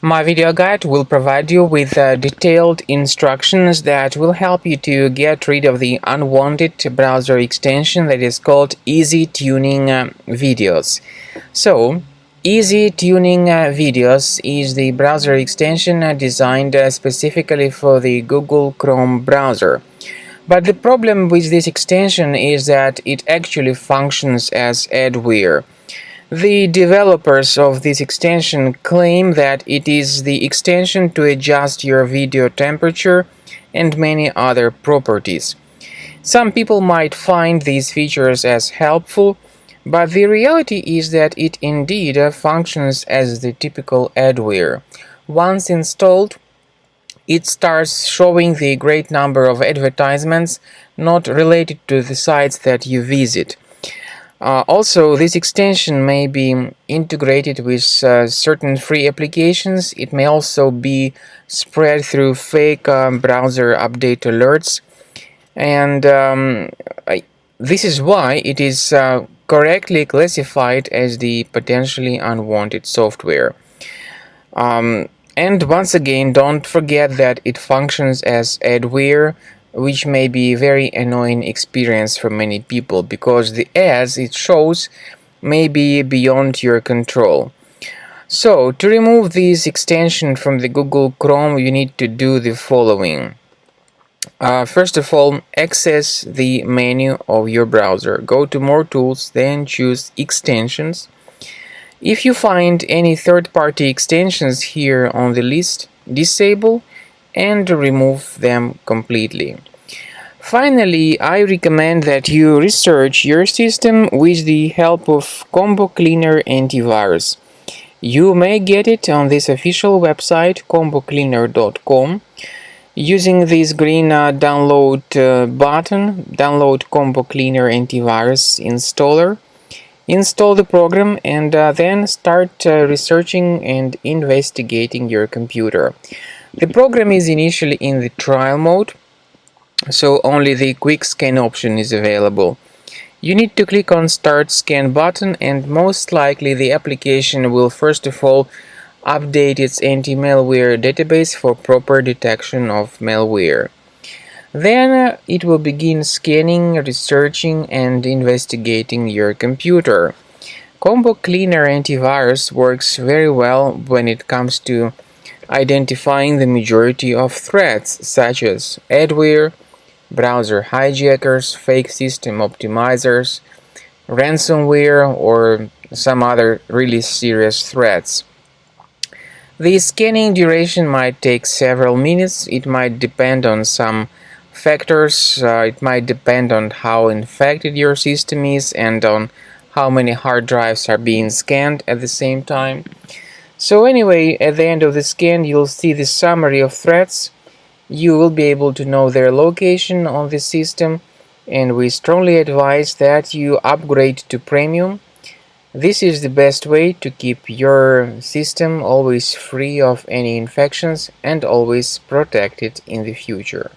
My video guide will provide you with detailed instructions that will help you to get rid of the unwanted browser extension that is called Easy Tuning Videos. So, Easy Tuning Videos is the browser extension designed specifically for the Google Chrome browser. But the problem with this extension is that it actually functions as adware. The developers of this extension claim that it is the extension to adjust your video temperature and many other properties. Some people might find these features as helpful, but the reality is that it indeed functions as the typical adware. Once installed, it starts showing the great number of advertisements not related to the sites that you visit. Also, this extension may be integrated with certain free applications. It may also be spread through fake browser update alerts, and this is why it is correctly classified as the potentially unwanted software. And once again, don't forget that it functions as adware, which may be a very annoying experience for many people because the ads it shows may be beyond your control. So, to remove this extension from the Google Chrome, you need to do the following. First of all, access the menu of your browser. Go to More Tools, then choose Extensions. If you find any third-party extensions here on the list, disable and remove them completely. Finally, I recommend that you research your system with the help of Combo Cleaner Antivirus. You may get it on this official website, combocleaner.com. Using this green download button, download Combo Cleaner Antivirus installer. Install the program and then start researching and investigating your computer. The program is initially in the trial mode, so only the quick scan option is available. You need to click on Start Scan button, and most likely the application will first of all update its anti-malware database for proper detection of malware. Then it will begin scanning, researching, and investigating your computer. Combo Cleaner Antivirus works very well when it comes to identifying the majority of threats such as adware, browser hijackers, fake system optimizers, ransomware, or some other really serious threats. The scanning duration might take several minutes. It might depend on some factors. It might depend on how infected your system is and on how many hard drives are being scanned at the same time. So anyway, at the end of the scan, you'll see the summary of threats. You will be able to know their location on the system, and we strongly advise that you upgrade to Premium. This is the best way to keep your system always free of any infections and always protected in the future.